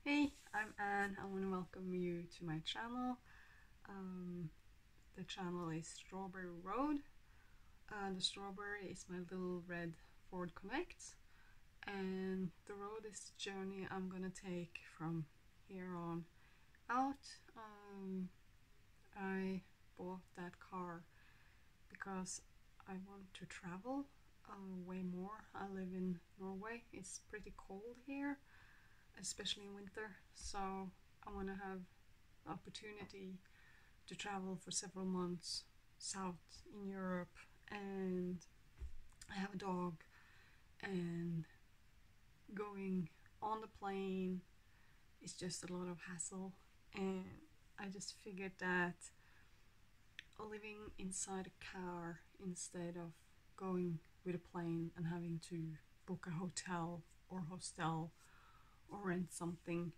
Hey, I'm Anne. I want to welcome you to my channel. The channel is Strawberry Road. The strawberry is my little red Ford Connect, and the road is the journey I'm gonna take from here on out. I bought that car because I want to travel way more. I live in Norway. It's pretty cold here, especially in winter, so I want to have the opportunity to travel for several months south in Europe, and I have a dog, and going on the plane is just a lot of hassle, and I just figured that living inside a car instead of going with a plane and having to book a hotel or hostel or rent something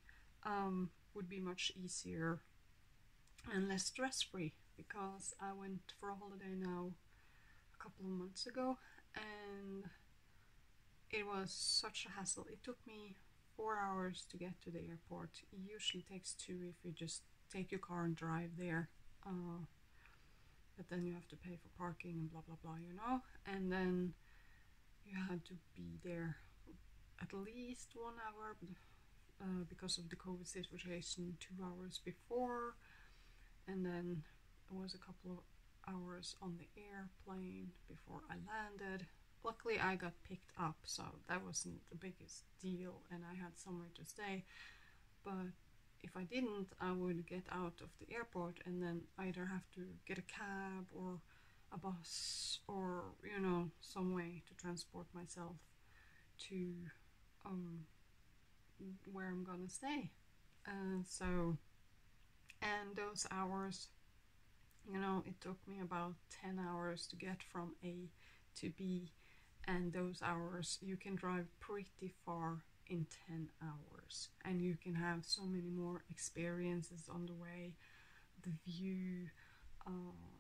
would be much easier and less stress-free, because I went for a holiday now a couple of months ago and it was such a hassle. It took me 4 hours to get to the airport. It usually takes 2 if you just take your car and drive there, but then you have to pay for parking and blah blah blah, you know, and then you had to be there at least 1 hour because of the COVID situation, 2 hours before, and then it was a couple of hours on the airplane before I landed. Luckily I got picked up, so that wasn't the biggest deal and I had somewhere to stay, but if I didn't, I would get out of the airport and then either have to get a cab or a bus or, you know, some way to transport myself to where I'm gonna stay. And those hours, you know, it took me about 10 hours to get from A to B, and those hours you can drive pretty far in 10 hours and you can have so many more experiences on the way. The view,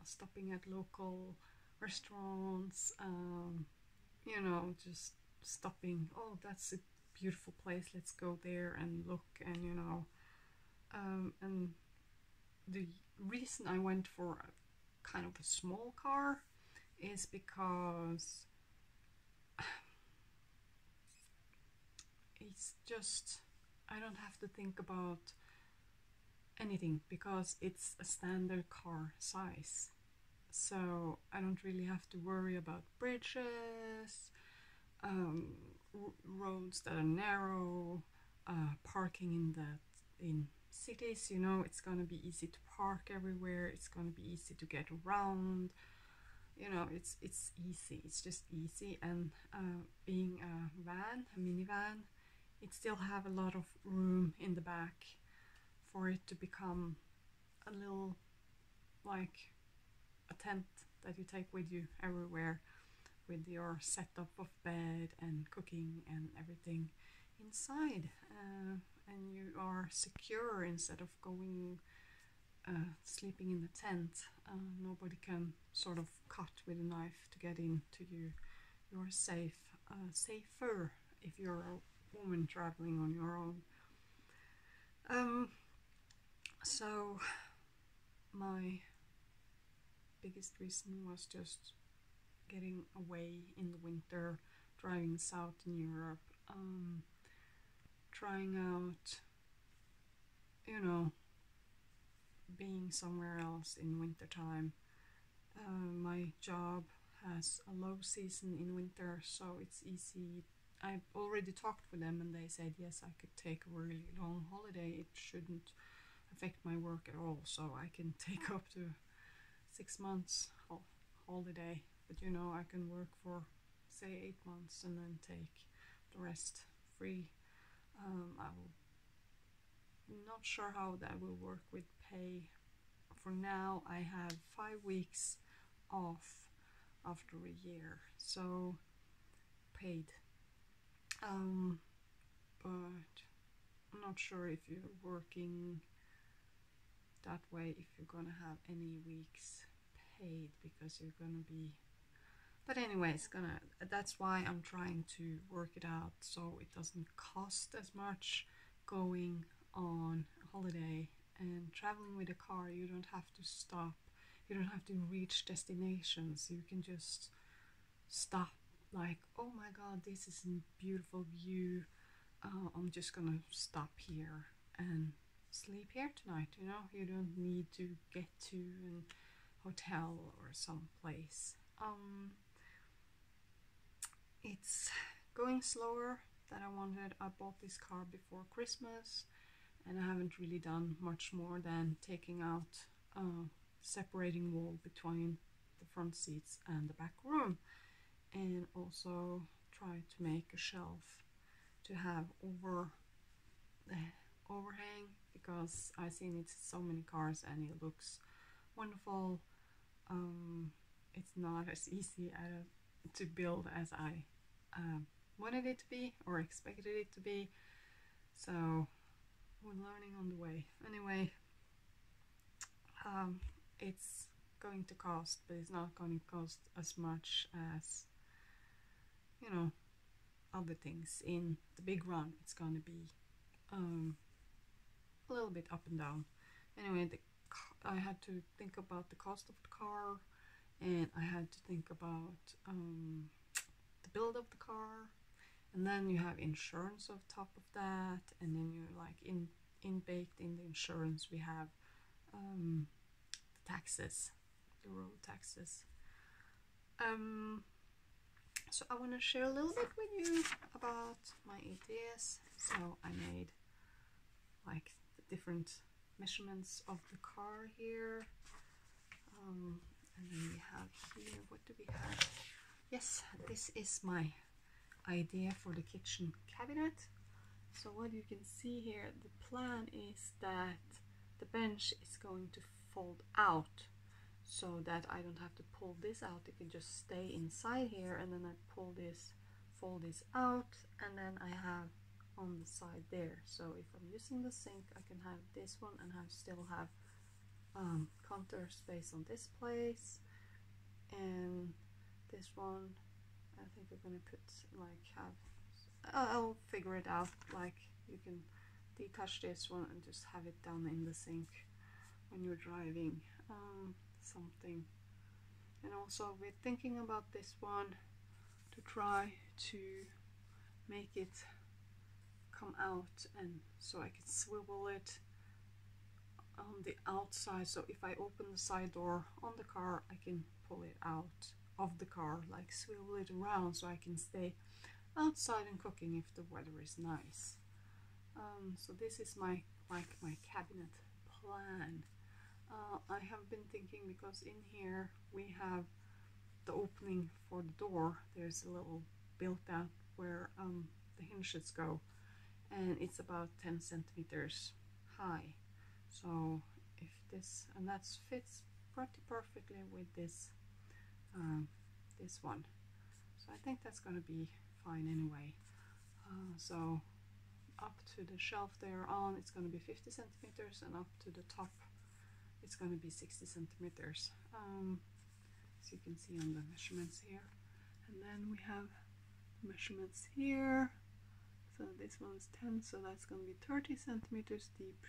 stopping at local restaurants, you know, just stopping, oh, that's a beautiful place, let's go there and look, and you know, and the reason I went for a kind of a small car is because it's just, I don't have to think about anything because it's a standard car size, so I don't really have to worry about bridges, roads that are narrow, parking in cities, you know, it's gonna be easy to park everywhere, it's gonna be easy to get around, you know, it's easy, it's just easy. And being a minivan, it still have a lot of room in the back for it to become a little like a tent that you take with you everywhere, with your setup of bed and cooking and everything inside, and you are secure instead of going sleeping in the tent. Nobody can sort of cut with a knife to get into you. You're safe, safer if you're a woman traveling on your own. So my biggest reason was just getting away in the winter, driving south in Europe, trying out, you know, being somewhere else in winter time. My job has a low season in winter, so it's easy. I've already talked with them and they said yes, I could take a really long holiday, it shouldn't affect my work at all, so I can take up to 6 months holiday, but you know, I can work for say 8 months and then take the rest free. I'm not sure how that will work with pay. For now I have 5 weeks off after a year, so paid, but I'm not sure if you're working that way if you're gonna have any weeks paid, because you're gonna be, but anyway, it's gonna, that's why I'm trying to work it out so it doesn't cost as much going on holiday and traveling with a car, you don't have to stop, you don't have to reach destinations, you can just stop, like, oh my god, this is a beautiful view, I'm just gonna stop here and sleep here tonight, you know. You don't need to get to an hotel or some place. It's going slower than I wanted. I bought this car before Christmas and I haven't really done much more than taking out a separating wall between the front seats and the back room, and also try to make a shelf to have over the overhang, because I've seen it so many cars and it looks wonderful. It's not as easy to build as I wanted it to be or expected it to be, so we're learning on the way. Anyway, it's going to cost, but it's not going to cost as much as, you know, other things. In the big run, it's going to be a little bit up and down. Anyway, I had to think about the cost of the car, and I had to think about the build of the car, and then you have insurance on top of that, and then you're like in baked in the insurance we have the taxes, the road taxes. So I want to share a little bit with you about my ideas. So I made like the different measurements of the car here, and then we have here, what do we have? Yes, this is my idea for the kitchen cabinet. So what you can see here, the plan is that the bench is going to fold out, so that I don't have to pull this out, it can just stay inside here, and then I pull this, fold this out, and then I have on the side there. So if I'm using the sink, I can have this one and still have counter space on this place, and this one I think we're gonna put like I'll figure it out, like you can detach this one and just have it down in the sink when you're driving something. And also we're thinking about this one to try to make it come out, and so I can swivel it on the outside, so if I open the side door on the car I can pull it out of the car, like swivel it around so I can stay outside and cooking if the weather is nice. So this is my cabinet plan. I have been thinking, because in here we have the opening for the door, there's a little built out where the hinges go, and it's about 10 centimeters high. So if this, and that fits pretty perfectly with this this one, so I think that's going to be fine anyway. So up to the shelf there on, it's going to be 50 centimeters, and up to the top it's going to be 60 centimeters, as you can see on the measurements here. And then we have measurements here, so this one's 10, so that's going to be 30 centimeters deep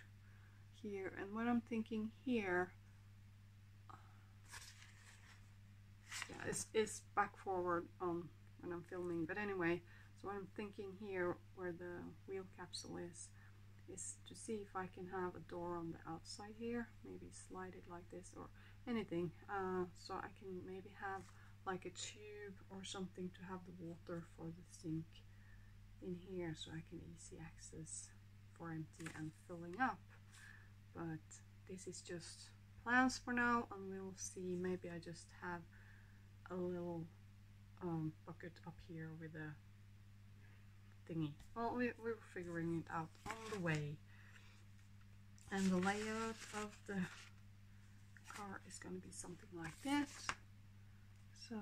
here. And what I'm thinking here, yeah, it's back forward when I'm filming, but anyway, so what I'm thinking here where the wheel capsule is to see if I can have a door on the outside here, maybe slide it like this or anything, so I can maybe have like a tube or something to have the water for the sink in here, so I can easy access for empty and filling up. But this is just plans for now, and we'll see. Maybe I just have a little bucket up here with a thingy. Well, we're figuring it out on the way. And the layout of the car is going to be something like this. So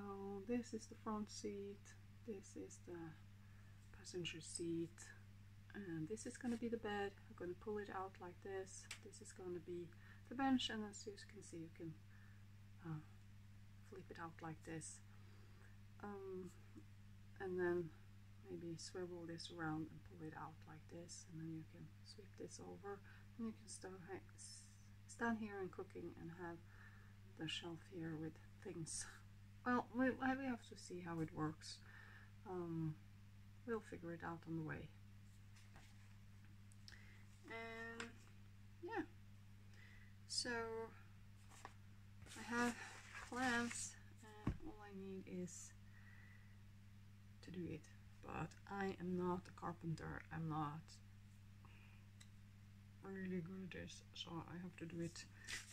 this is the front seat, this is the passenger seat, and this is going to be the bed. I'm going to pull it out like this. This is going to be the bench, and as you can see, you can flip it out like this. And then maybe swivel this around and pull it out like this, and then you can sweep this over, and you can stand here and cooking and have the shelf here with things. Well, we have to see how it works. We'll figure it out on the way. And yeah, so I have plans, and all I need is to do it. But I am not a carpenter. I'm not really good at this, so I have to do it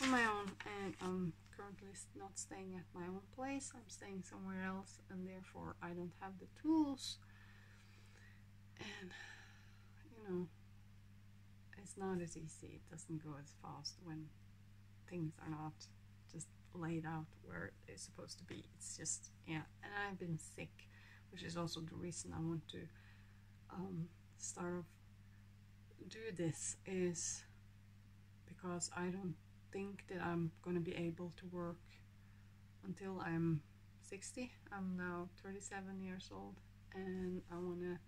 on my own. And I'm currently not staying at my own place. I'm staying somewhere else, and therefore I don't have the tools. And you know, it's not as easy. It doesn't go as fast when things are not just laid out where they're supposed to be. It's just, yeah. And I've been sick, which is also the reason I want to start off do this, is because I don't think that I'm gonna be able to work until I'm 60. I'm now 37 years old, and I want to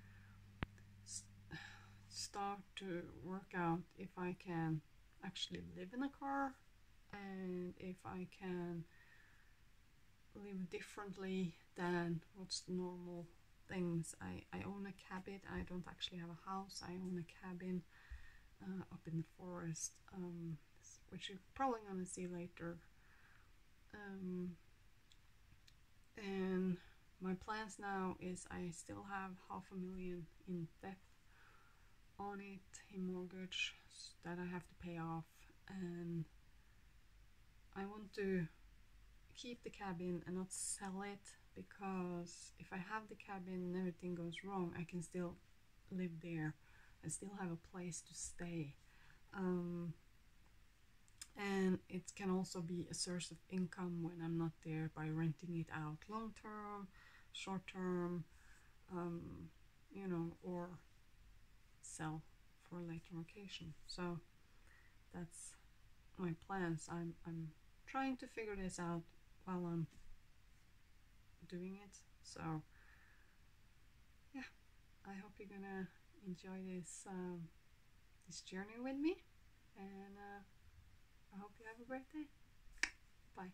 start to work out if I can actually live in a car, and if I can live differently than what's the normal things. I own a cabin. I don't actually have a house. I own a cabin up in the forest, which you're probably gonna see later. And my plans now is I still have $500,000 in debt on it, in mortgage, that I have to pay off, and I want to keep the cabin and not sell it, because if I have the cabin and everything goes wrong, I can still live there. I still have a place to stay, and it can also be a source of income when I'm not there, by renting it out long term, short term, you know, or sell for a later occasion. So that's my plans. I'm trying to figure this out while I'm doing it. So yeah, I hope you're gonna enjoy this this journey with me, and I hope you have a great day. Bye.